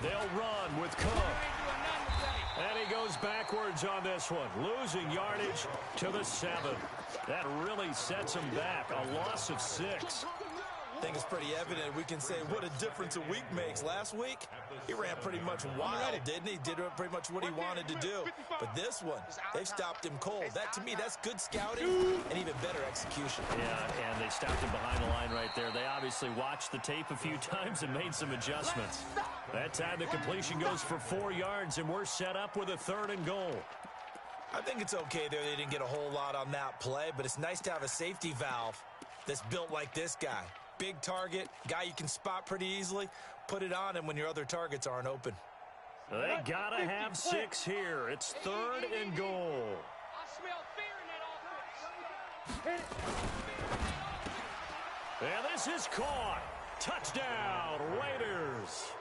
Speaker 1: They'll run with
Speaker 4: We
Speaker 1: Cook.
Speaker 4: ain't doing nothing today.
Speaker 1: And he goes backwards on this one, losing yardage to the 7. That really sets him back, a loss of 6.
Speaker 3: I think it's pretty evident. We can say what a difference a week makes. Last week, he ran pretty much wild, didn't he? Did pretty much what he wanted to do. But this one, they've stopped him cold. That, to me, that's good scouting and even better execution.
Speaker 1: Yeah, and they stopped him behind the line right there. They obviously watched the tape a few times and made some adjustments. That time the completion goes for 4 yards, and we're set up with a 3rd and goal.
Speaker 3: I think it's okay there. They didn't get a whole lot on that play, but it's nice to have a safety valve that's built like this guy. Big target, guy you can spot pretty easily. Put it on him when your other targets aren't open.
Speaker 1: They gotta have 6 here. It's 3rd and goal.
Speaker 4: I smell fear in that offense.
Speaker 1: And this is caught. Touchdown, Raiders.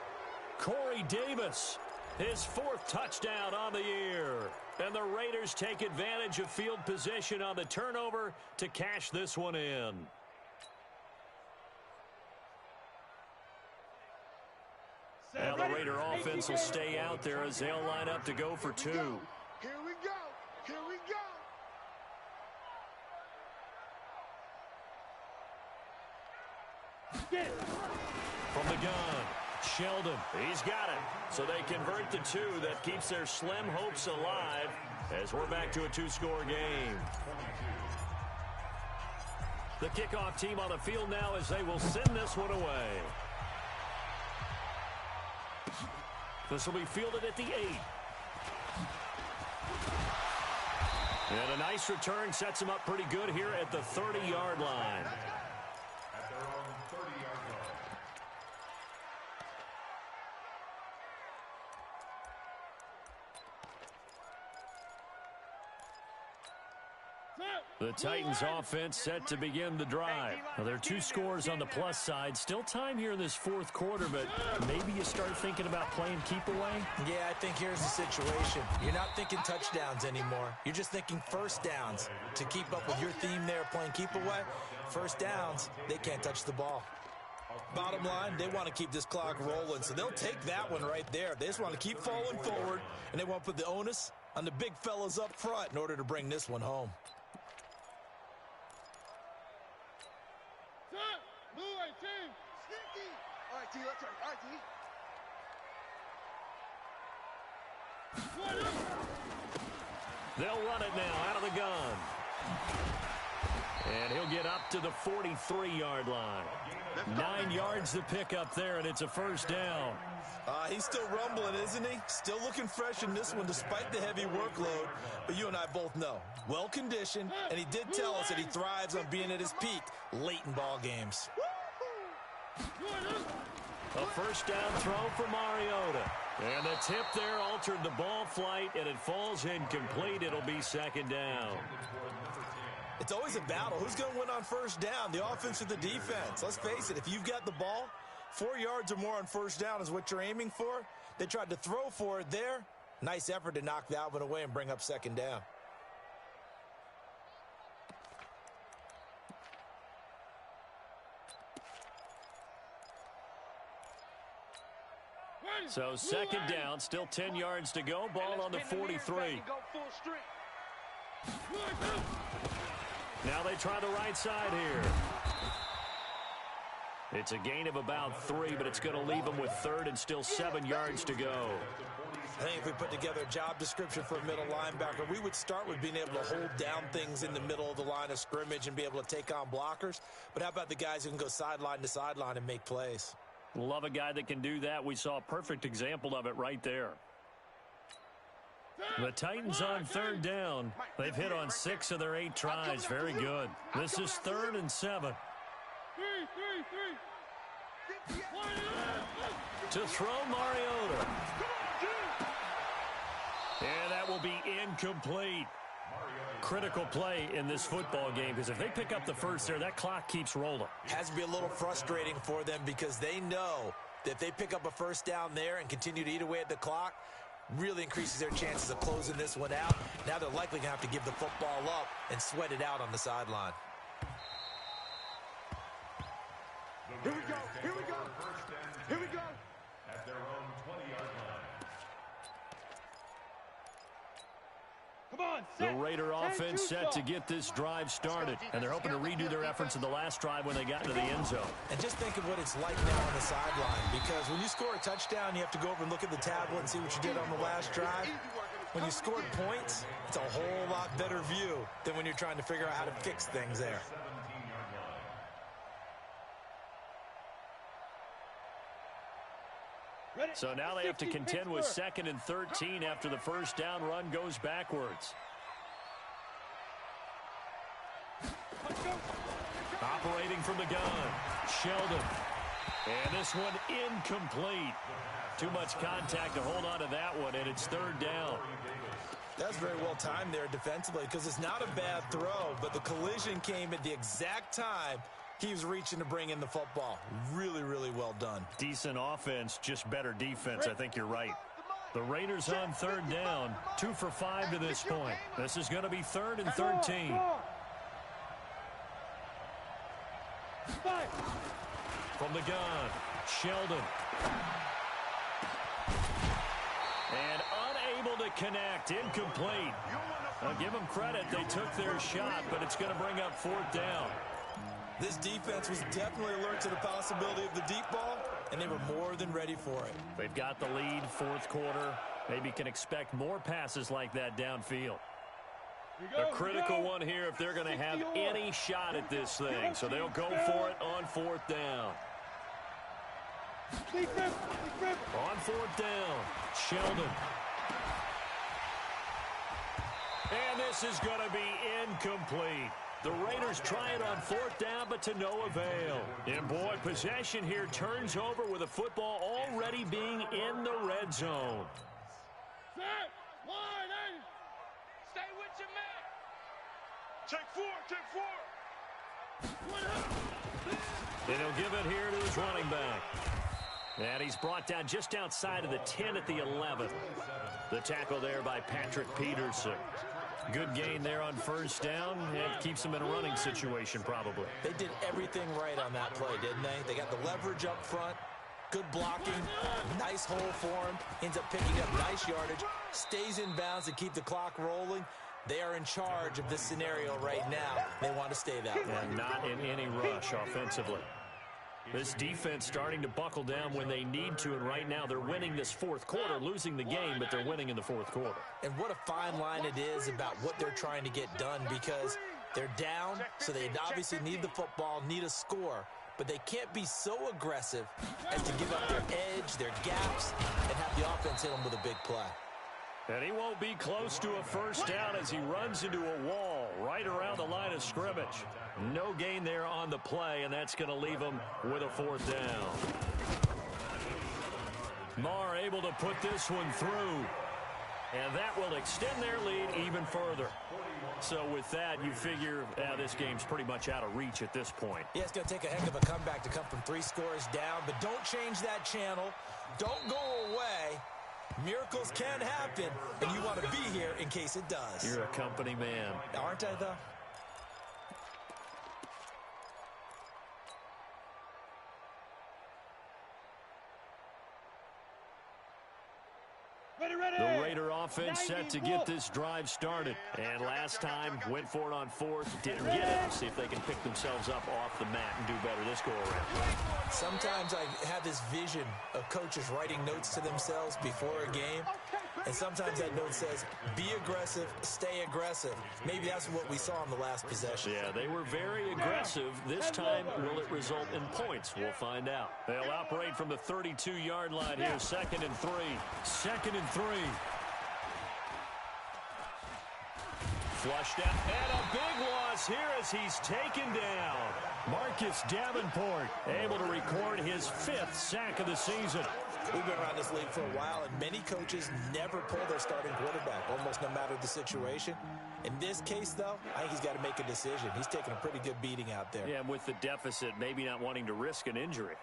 Speaker 1: Corey Davis, his 4th touchdown on the year. And the Raiders take advantage of field position on the turnover to cash this one in. Now the Raider offense will stay out there as they'll line up to go for 2.
Speaker 2: Here we go. Here we go.
Speaker 1: From the gun, Sheldon, he's got it. So they convert the 2. That keeps their slim hopes alive as we're back to a 2-score game. The kickoff team on the field now as they will send this one away. This will be fielded at the 8. And a nice return sets him up pretty good here at the 30-yard line.
Speaker 5: At their own 30-yard line.
Speaker 1: The Titans offense set to begin the drive. Now, there are 2 scores on the plus side. Still time here in this 4th quarter, but maybe you start thinking about playing keep away.
Speaker 3: Yeah, I think here's the situation. You're not thinking touchdowns anymore. You're just thinking first downs. To keep up with your theme there, playing keep away, first downs, they can't touch the ball. Bottom line, they want to keep this clock rolling, so they'll take that one right there. They just want to keep falling forward, and they want to put the onus on the big fellas up front in order to bring this one home.
Speaker 2: Sneaky. All right, T, let's turn. All right, T.
Speaker 1: They'll run it now out of the gun. And he'll get up to the 43-yard line. 9 yards to pick up there, and it's a first down.
Speaker 3: He's still rumbling, isn't he? Still looking fresh in this one despite the heavy workload. But you and I both know, well-conditioned, and he did tell us that he thrives on being at his peak late in ball games.
Speaker 1: A first down throw for Mariota. And the tip there altered the ball flight, and it falls incomplete. It'll be second down.
Speaker 3: It's always a battle. Who's going to win on first down, the offense or the defense? Let's face it, if you've got the ball, 4 yards or more on first down is what you're aiming for. They tried to throw for it there. Nice effort to knock that one away and bring up second down.
Speaker 1: So second down, still 10 yards to go. Ball on the 43. Now they try the right side here. It's a gain of about 3, but it's going to leave them with third and still 7 yards to go.
Speaker 3: I think if we put together a job description for a middle linebacker, we would start with being able to hold down things in the middle of the line of scrimmage and be able to take on blockers. But how about the guys who can go sideline to sideline and make plays?
Speaker 1: Love a guy that can do that. We saw a perfect example of it right there. The Titans on third down. They've hit on 6 of their 8 tries. Very good. This is 3rd and 7. To throw, Mariota. And that will be incomplete. Critical play in this football game, because if they pick up the first there, that clock keeps rolling.
Speaker 3: Has to be a little frustrating for them because they know that if they pick up a first down there and continue to eat away at the clock, really increases their chances of closing this one out. Now they're likely going to have to give the football up and sweat it out on the sideline.
Speaker 2: Here we go. Here we go. Here we go.
Speaker 5: At their own 20-yard line.
Speaker 4: Come on,
Speaker 1: The Raider offense set to get this drive started, and they're hoping to redo their efforts in the last drive when they got into the end zone.
Speaker 3: And just think of what it's like now on the sideline, because when you score a touchdown, you have to go over and look at the tablet and see what you did on the last drive. When you scored points, it's a whole lot better view than when you're trying to figure out how to fix things there.
Speaker 1: So now they have to contend with 2nd and 13 after the first down run goes backwards. Operating from the gun, Sheldon. And this one incomplete. Too much contact to hold on to that one, and it's 3rd down.
Speaker 3: That's very well timed there defensively, because it's not a bad throw, but the collision came at the exact time he was reaching to bring in the football. Really, really well done.
Speaker 1: Decent offense, just better defense. I think you're right. The Raiders on 3rd down, 2 for 5 to this point. This is going to be 3rd and 13. From the gun, Sheldon. And unable to connect, incomplete. I'll give them credit, they took their shot, but it's going to bring up 4th down.
Speaker 3: This defense was definitely alert to the possibility of the deep ball, and they were more than ready for it.
Speaker 1: They've got the lead, 4th quarter. Maybe can expect more passes like that downfield. A critical one here if they're going to have any shot at this thing. So they'll go for it on 4th down. On 4th down, Sheldon. And this is going to be incomplete. The Raiders try it on 4th down, but to no avail. And boy, possession here turns over with the football already being in the red zone.
Speaker 4: Stay with your man.
Speaker 2: Take 4.
Speaker 1: And he'll give it here to his running back. And he's brought down just outside of the 10 at the 11th. The tackle there by Patrick Peterson. Good gain there on 1st down. It keeps them in a running situation probably.
Speaker 3: They did everything right on that play, didn't they? They got the leverage up front, good blocking, nice hole for him, ends up picking up nice yardage, stays in bounds to keep the clock rolling. They are in charge of this scenario right now. They want to stay that way.
Speaker 1: And not in any rush offensively. This defense starting to buckle down when they need to, and right now they're winning this 4th quarter, losing the game, but they're winning in the 4th quarter.
Speaker 3: And what a fine line it is about what they're trying to get done, because they're down, so they obviously need the football, need a score, but they can't be so aggressive as to give up their edge, their gaps, and have the offense hit them with a big play.
Speaker 1: And he won't be close to a 1st down as he runs into a wall right around the line of scrimmage. No gain there on the play, and that's going to leave him with a 4th down. Marr able to put this one through, and that will extend their lead even further. So with that, you figure this game's pretty much out of reach at this point.
Speaker 3: Yeah, it's going to take a heck of a comeback to come from 3 scores down, but don't change that channel. Don't go away. Miracles can happen, and you want to be here in case it does.
Speaker 1: You're a company man.
Speaker 3: Aren't I, though?
Speaker 1: The Raider offense set to get this drive started. And last time, went for it on fourth, didn't get it. See if they can pick themselves up off the mat and do better this go-around.
Speaker 3: Sometimes I have this vision of coaches writing notes to themselves before a game. And sometimes that note says, be aggressive, stay aggressive. Maybe that's what we saw in the last possession.
Speaker 1: Yeah, they were very aggressive. This time, will it result in points? We'll find out. They'll operate from the 32-yard line here, 2nd and 3. 2nd and 3. Flushed out, and a big loss here as he's taken down. Marcus Davenport able to record his 5th sack of the season.
Speaker 3: We've been around this league for a while, and many coaches never pull their starting quarterback, almost no matter the situation. In this case, though, I think he's got to make a decision. He's taking a pretty good beating out there.
Speaker 1: Yeah, and with the deficit, maybe not wanting to risk an injury.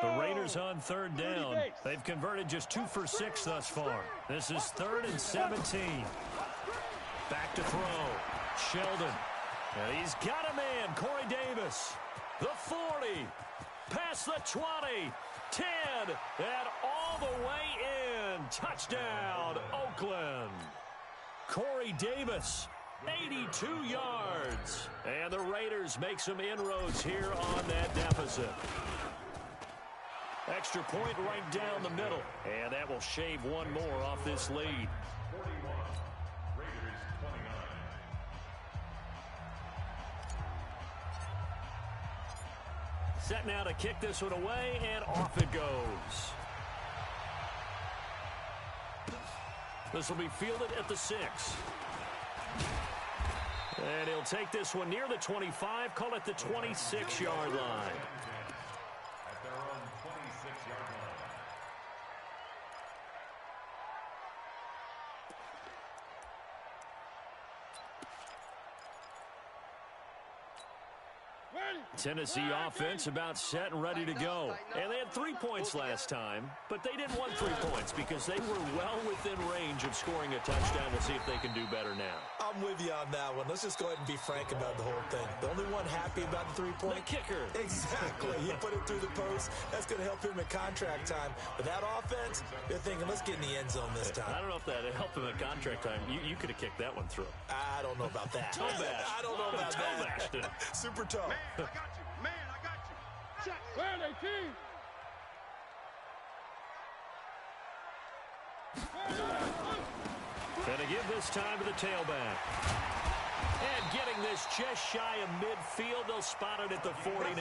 Speaker 1: The Raiders on 3rd down. They've converted just 2 for 6 thus far. This is 3rd and 17. Back to throw. Sheldon. And he's got a man, Corey Davis. The 40. Past the 20. 10. And all the way in. Touchdown, Oakland. Corey Davis. 82 yards. And the Raiders make some inroads here on that deficit. Extra point right down the middle. And that will shave one more off this lead.
Speaker 5: 41. Raiders 29.
Speaker 1: Set now to kick this one away, and off it goes. This will be fielded at the 6. And he'll take this one near the 25, call it the 26-yard line.
Speaker 5: At their own 26-yard line.
Speaker 1: Tennessee offense about set and ready to go. And they had 3 points last time, but they didn't want 3 points because they were well within range of scoring a touchdown. We'll see if they can do better now.
Speaker 3: I'm with you on that one. Let's just go ahead and be frank about the whole thing. The only one happy about the 3-point?
Speaker 1: The kicker.
Speaker 3: Exactly. He put it through the post. That's going to help him in contract time. But that offense, they're thinking, let's get in the end zone this time.
Speaker 1: I don't know if that helped him in contract time. You could have kicked that one through.
Speaker 3: I don't know about that.
Speaker 1: Toe bash.
Speaker 3: I don't know about that. Super toe.
Speaker 2: Man, I got you. Man, I got you. Check.
Speaker 4: Where they team?
Speaker 1: Gonna give this time to the tailback. And getting this just shy of midfield, they'll spot it at the 49.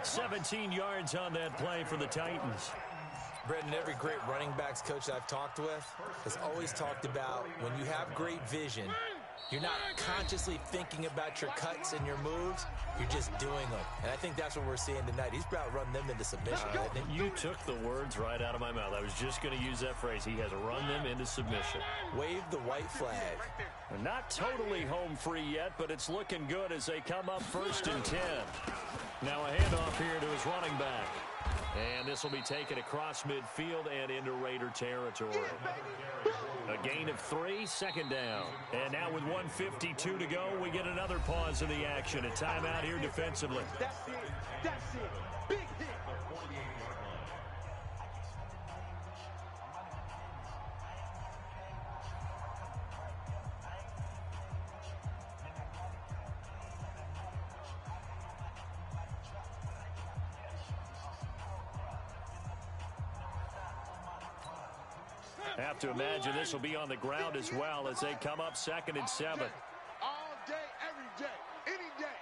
Speaker 1: 17 yards on that play for the Titans.
Speaker 3: Brendan, every great running backs coach I've talked with has always talked about when you have great vision, you're not consciously thinking about your cuts and your moves. You're just doing them. And I think that's what we're seeing tonight. He's about to run them into submission.
Speaker 1: You took the words right out of my mouth. I was just going to use that phrase. He has run them into submission.
Speaker 3: Wave the white flag.
Speaker 1: Not totally home free yet, but it's looking good as they come up 1st and 10. Now a handoff here to his running back. And this will be taken across midfield and into Raider territory. A gain of 3, 2nd down. And now with 1:52 to go, we get another pause of the action. A timeout here defensively.
Speaker 2: That's it. That's it. Big hit.
Speaker 1: Have to imagine this will be on the ground as well as they come up 2nd and 7.
Speaker 2: All day, every day, any day.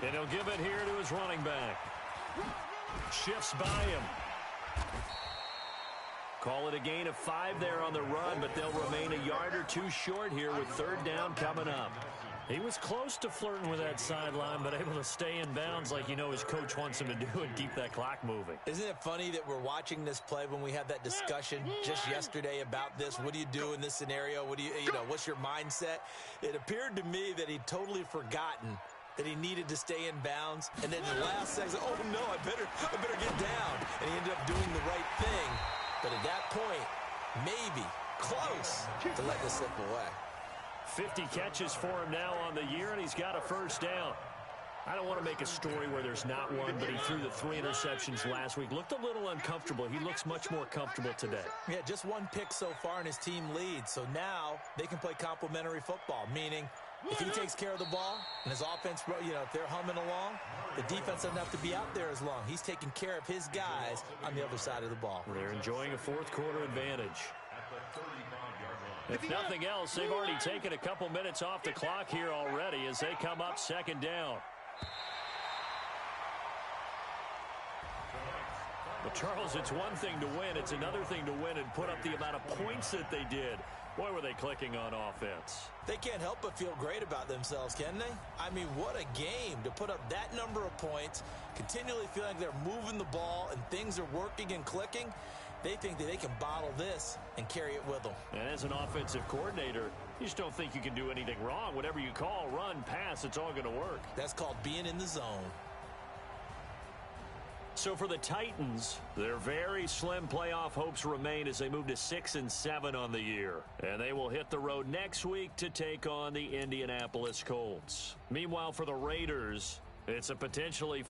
Speaker 1: And he'll give it here to his running back. Shifts by him. Call it a gain of 5 there on the run, but they'll remain a yard or 2 short here with 3rd down coming up. He was close to flirting with that sideline, but able to stay in bounds like you know his coach wants him to do and keep that clock moving.
Speaker 3: Isn't it funny that we're watching this play when we had that discussion just yesterday about this? What do you do in this scenario? What do you know, what's your mindset? It appeared to me that he'd totally forgotten that he needed to stay in bounds. And then in the last second, oh no, I better get down. And he ended up doing the right thing. But at that point, maybe close to let this slip away.
Speaker 1: 50 catches for him now on the year, and he's got a 1st down. I don't want to make a story where there's not one, but he threw the 3 interceptions last week. Looked a little uncomfortable. He looks much more comfortable today.
Speaker 3: Yeah, just 1 pick so far and his team leads. So now they can play complementary football, meaning if he takes care of the ball and his offense, if they're humming along, the defense doesn't have to be out there as long. He's taking care of his guys on the other side of the ball.
Speaker 1: They're enjoying a fourth-quarter advantage. If nothing else, they've already taken a couple minutes off the clock here already as they come up 2nd down. But, Charles, it's one thing to win. It's another thing to win and put up the amount of points that they did. Boy, were they clicking on offense.
Speaker 3: They can't help but feel great about themselves, can they? I mean, what a game to put up that number of points, continually feeling like they're moving the ball and things are working and clicking. They think that they can bottle this and carry it with them.
Speaker 1: And as an offensive coordinator, you just don't think you can do anything wrong. Whatever you call, run, pass, it's all going to work.
Speaker 3: That's called being in the zone.
Speaker 1: So for the Titans, their very slim playoff hopes remain as they move to 6-7 on the year. And they will hit the road next week to take on the Indianapolis Colts. Meanwhile, for the Raiders, it's a potentially